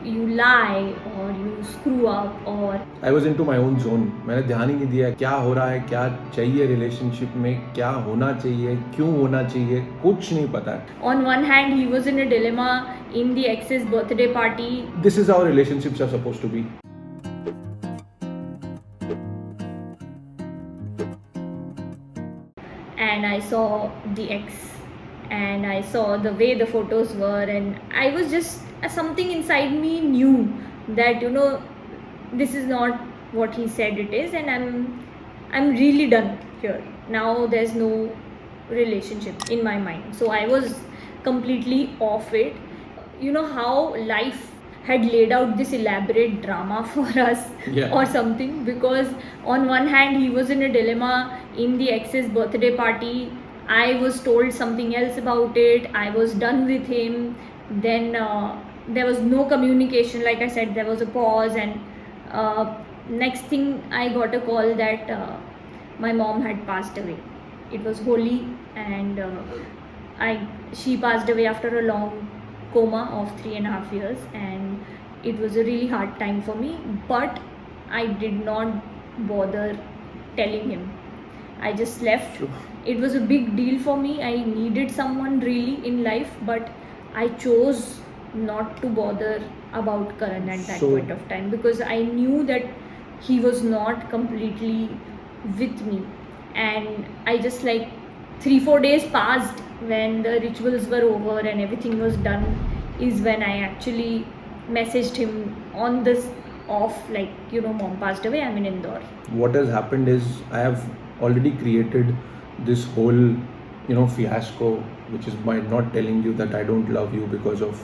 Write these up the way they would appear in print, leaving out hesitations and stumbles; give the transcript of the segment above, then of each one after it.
you lie or you screw up or I was into my own zone. मैंने ध्यान ही नहीं दिया क्या हो रहा है, क्या चाहिए रिलेशनशिप में, क्या होना चाहिए, क्यों होना चाहिए, कुछ नहीं पता है. on one hand he was in a dilemma in the ex's birthday party. This is how relationships are supposed to be. And I saw the ex and I saw the way the photos were, and I was just something inside me knew that this is not what he said it is, and I'm really done here. Now there's no relationship in my mind, so I was completely off it. You know how life had laid out this elaborate drama for us or something, because on one hand he was in a dilemma in the ex's birthday party. I was told something else about it. I was done with him. Then there was no communication. Like I said, there was a pause, and next thing I got a call that my mom had passed away. It was Holi, and she passed away after a long coma of 3.5 years, and it was a really hard time for me, but I did not bother telling him. I just left. It was a big deal for me. I needed someone really in life, but I chose not to bother about Karan at that point of time, because I knew that he was not completely with me. And I just, like, 3-4 days passed when the rituals were over and everything was done, is when I actually messaged him on this off, like, mom passed away, I'm in Indore. What has happened is I have already created this whole fiasco, which is by not telling you that I don't love you because of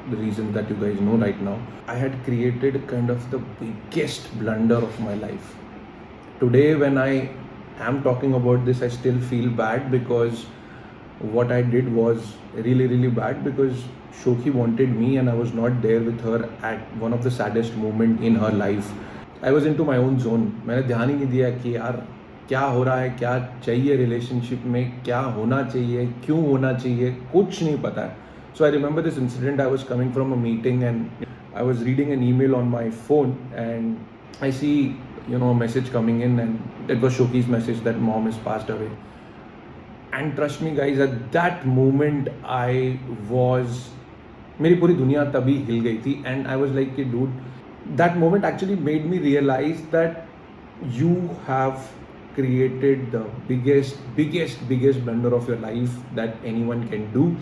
the reasons that you guys know right now. I had created kind of the biggest blunder of my life. Today when I am talking about this, I still feel bad, because what I did was really, really bad, because Shoki wanted me and I was not there with her at one of the saddest moment in her life. I was into my own zone. मैंने ध्यान ही नहीं दिया कि यार क्या हो रहा है, क्या चाहिए रिलेशनशिप में, क्या होना चाहिए, क्यों होना चाहिए, कुछ नहीं पता है. So I remember this incident. I was coming from a meeting and I was reading an email on my phone, and I see a message coming in, and it was Shoki's message that mom has passed away. And trust me guys, at that moment I was, मेरी पूरी दुनिया तभी हिल गई थी. And I was like, dude, that moment actually made me realize that you have created the biggest blunder of your life that anyone can do.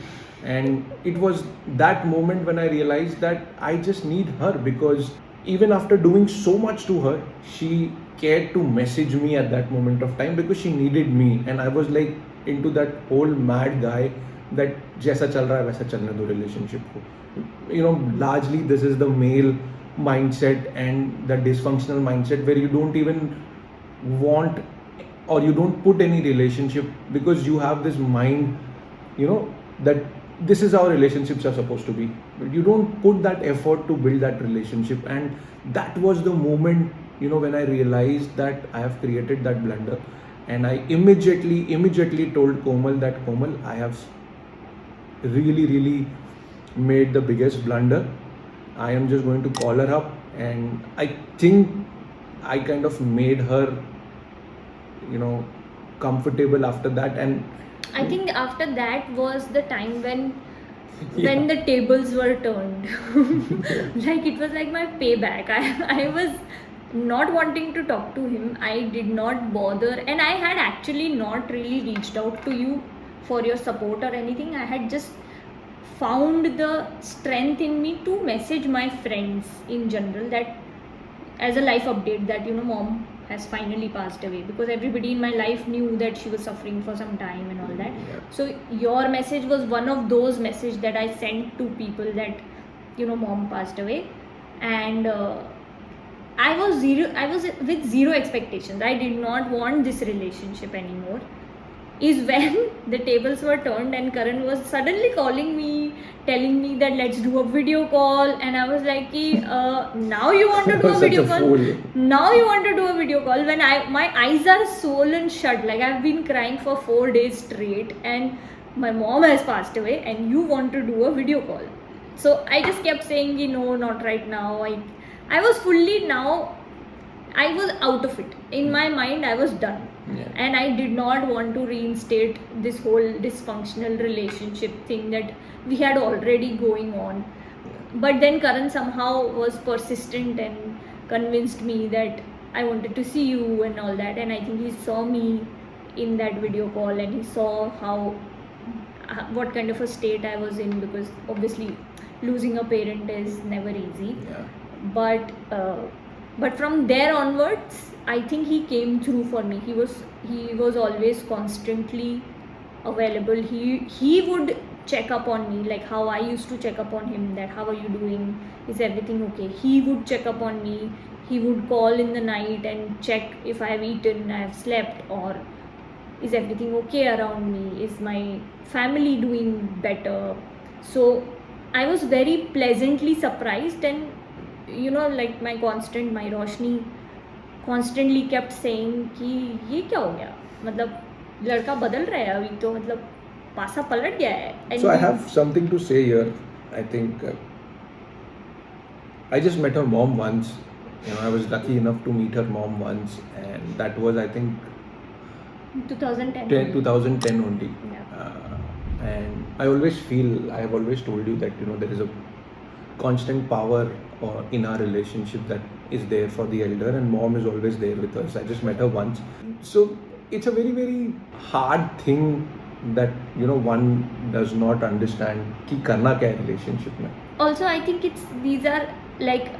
And it was that moment when I realized that I just need her, because even after doing so much to her, she cared to message me at that moment of time, because she needed me. And I was like into that whole mad guy that जैसा चल रहा है वैसा चलने दो relationship को. Largely this is the male mindset and the dysfunctional mindset, where you don't even want, or you don't put any relationship, because you have this mind that this is how relationships are supposed to be, but you don't put that effort to build that relationship. And that was the moment when I realized that I have created that blunder. And I immediately told Komal that, Komal, I have really made the biggest blunder. I am just going to call her up, and I think I kind of made her comfortable after that. And I think after that was the time when the tables were turned. Like, it was like my payback. I was not wanting to talk to him. I did not bother, and I had actually not really reached out to you for your support or anything. I had just found the strength in me to message my friends in general, that as a life update, that mom has finally passed away, because everybody in my life knew that she was suffering for some time and all that. So your message was one of those messages that I sent to people, that mom passed away. And I was with zero expectations. I did not want this relationship anymore. Is when the tables were turned and Karan was suddenly calling me, telling me that let's do a video call. And I was like, now you want to do a video call? Now you want to do a video call when my eyes are swollen shut. Like, I've been crying for 4 days straight, and my mom has passed away, and you want to do a video call. So I just kept saying, no, not right now. I was fully now, I was out of it. In my mind, I was done. Yeah. And I did not want to reinstate this whole dysfunctional relationship thing that we had already going on. But then Karan somehow was persistent and convinced me that I wanted to see you and all that. And I think he saw me in that video call, and he saw what kind of a state I was in, because obviously losing a parent is never easy. Yeah. But from there onwards, I think he came through for me. He was always constantly available. He would check up on me, like how I used to check up on him, that how are you doing, is everything okay. He would check up on me. He would call in the night and check if I have eaten, I have slept, or is everything okay around me, is my family doing better. So I was very pleasantly surprised. And like my Roshni constantly kept saying कि ये क्या हो गया, मतलब लड़का बदल रहा है अभी, तो मतलब पासा पलट गया है. So I have something to say here. I think I just met her mom once. I was lucky enough to meet her mom once, and that was, I think, 2010. 2010 only. Yeah. And I have always told you that there is a constant power in our relationship that is there for the elder, and mom is always there with us. I just met her once, so it's a very, very hard thing that one does not understand कि करना क्या है relationship में. Also, I think these are like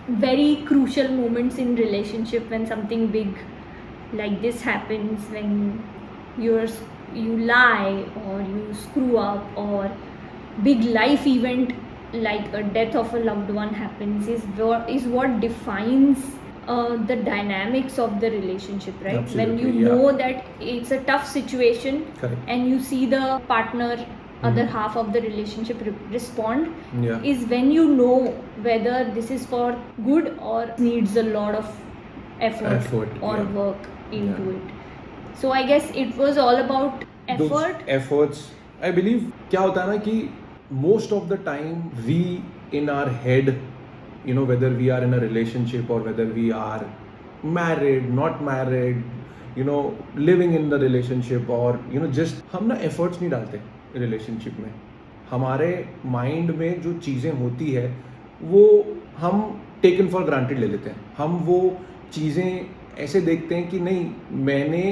very crucial moments in relationship when something big like this happens, when you lie or you screw up, or big life event like a death of a loved one happens, is what defines the dynamics of the relationship, right? Absolutely, when you yeah. know that it's a tough situation. Correct. And you see the partner, other half of the relationship respond, Yeah. is when you know whether this is for good or needs a lot of effort or yeah. work into Yeah. it. So I guess it was all about effort. Those efforts, I believe, क्या होता है ना कि most of the time we in our head, whether we are in a relationship or whether we are married, not married, living in the relationship, or just हम ना efforts नहीं डालते relationship में. हमारे mind में जो चीज़ें होती है वो हम taken for granted ले लेते हैं. हम वो चीज़ें ऐसे देखते हैं कि नहीं, मैंने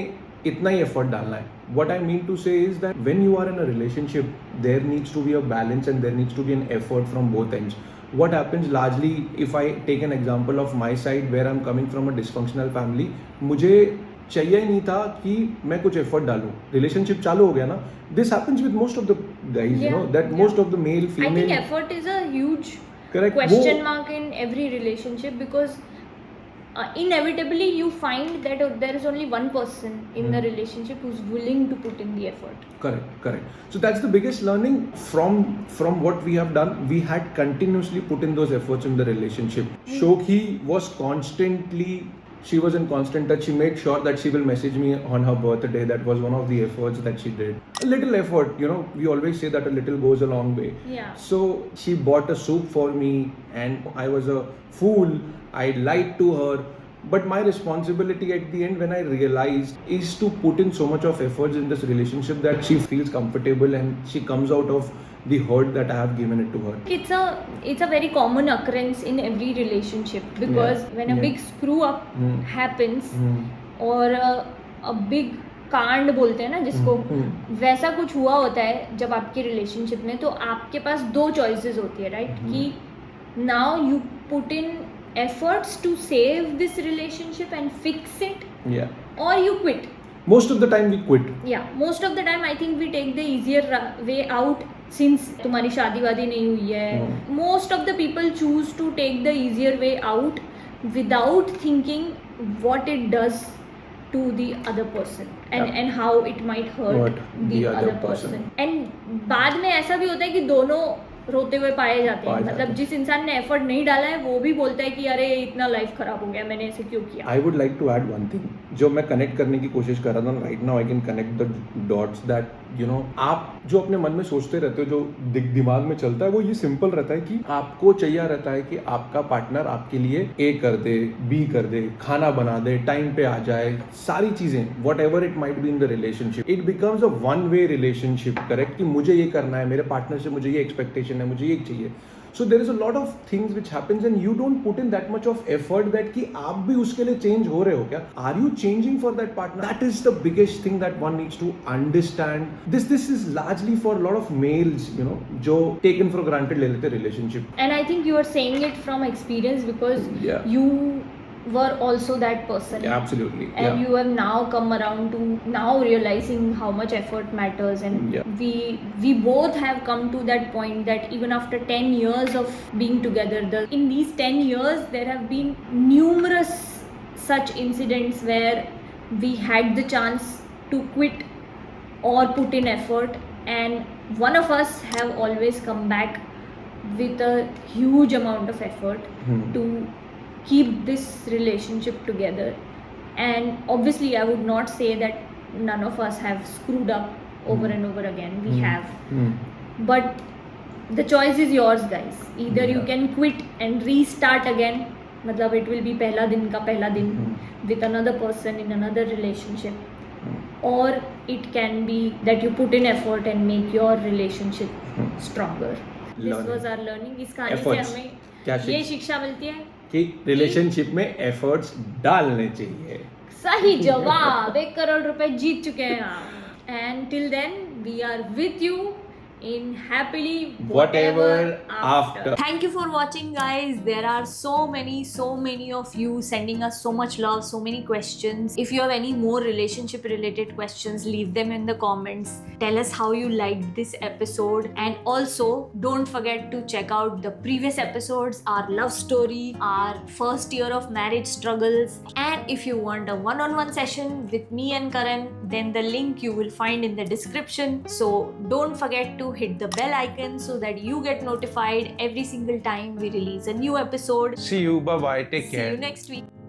इतना ही effort डालना है. What I mean to say is that when you are in a relationship, there needs to be a balance and there needs to be an effort from both ends. What happens largely, if I take an example of my side where I'm coming from a dysfunctional family, मुझे चाहिए ही नहीं था कि मैं कुछ effort डालूं. Relationship चालू हो गया ना. This happens with most of the guys, that most of the male, female. I think effort is a huge Correct. question mark in every relationship, because inevitably you find that there is only one person in the relationship who's willing to put in the effort. Correct. So that's the biggest learning from what we have done. We had continuously put in those efforts in the relationship. Shokhi was she was in constant touch. She made sure that she will message me on her birthday. That was one of the efforts that she did. A little effort, we always say that a little goes a long way. Yeah. So she bought a soup for me, and I was a fool. I lied to her. But my responsibility at the end, when I realized, is to put in so much of efforts in this relationship that she feels comfortable and she comes out of the hurt that I have given it to her. It's a very common occurrence in every relationship, because when a big screw up happens, or a big कांड बोलते हैं ना जिसको, वैसा कुछ हुआ होता है जब आपके रिलेशनशिप में, तो आपके पास दो चॉइसेस होती है, राइट? कि now you put in efforts to save this relationship and fix it, or you quit. Most of the time we quit. Yeah, most of the time I think we take the easier way out, since तुम्हारी शादी वादी नहीं हुई है. Most of the people choose to take the easier way out without thinking what it does to the other person and how it might hurt the other person. And बाद में ऐसा भी होता है कि दोनों रोते हुए पाए जाते हैं. पाए जाते मतलब हैं. जिस इंसान ने एफर्ट नहीं डाला है वो भी बोलता है कि अरे इतना लाइफ खराब हो गया, मैंने ऐसे क्यों किया. I would like to add one thing जो मैं कनेक्ट करने की कोशिश कर रहा था right now. I can connect the dots that you know आप जो अपने मन में सोचते रहते हो, जो दिमाग में चलता है, वो ये सिंपल रहता है कि आपको चाहिए रहता है कि आपका पार्टनर आपके लिए ए कर दे, बी कर दे, खाना बना दे, टाइम पे आ जाए, सारी चीजें what ever it might be in the relationship. It becomes a one way relationship. Correct कि मुझे ये करना है, मेरे पार्टनर से मुझे ये एक्सपेक्टेशन है, मुझे ये चाहिए. So there is a lot of things which happens and you don't put in that much of effort that कि आप भी उसके लिए change हो रहे हो क्या? Are you changing for that partner? That is the biggest thing that one needs to understand. This is largely for a lot of males, you know, जो taken for granted ले लेते relationship. And I think you are saying it from experience because Yeah. you were also that person. Yeah, absolutely. And Yeah. you have now come around to now realizing how much effort matters, and Yeah. we both have come to that point that even after 10 years of being together, in these 10 years there have been numerous such incidents where we had the chance to quit or put in effort, and one of us have always come back with a huge amount of effort to keep this relationship together. And obviously I would not say that none of us have screwed up over and over again. We have, but the choice is yours, guys. Either you Yeah. can quit and restart again, matlab it will be pehla din ka pehla din with another person in another relationship, or it can be that you put in effort and make your relationship stronger. This Learning. was our learning. इस कहानी से Efforts. हमें क्या ये शिक्षा मिलती है कि रिलेशनशिप में एफर्ट्स डालने चाहिए. सही जवाब. 1 करोड़ रुपए जीत चुके हैं आप. And till then we are with you in happily Whatever after. Thank you for watching, guys. There are so many of you sending us so much love, so many questions. If you have any more relationship related questions, leave them in the comments. Tell us how you liked this episode, and also don't forget to check out the previous episodes, our love story, our first year of marriage struggles. And if you want a one-on-one session with me and Karan, then the link you will find in the description. So don't forget to hit the bell icon so that you get notified every single time we release a new episode. See you. Bye bye. Take care. See you next week.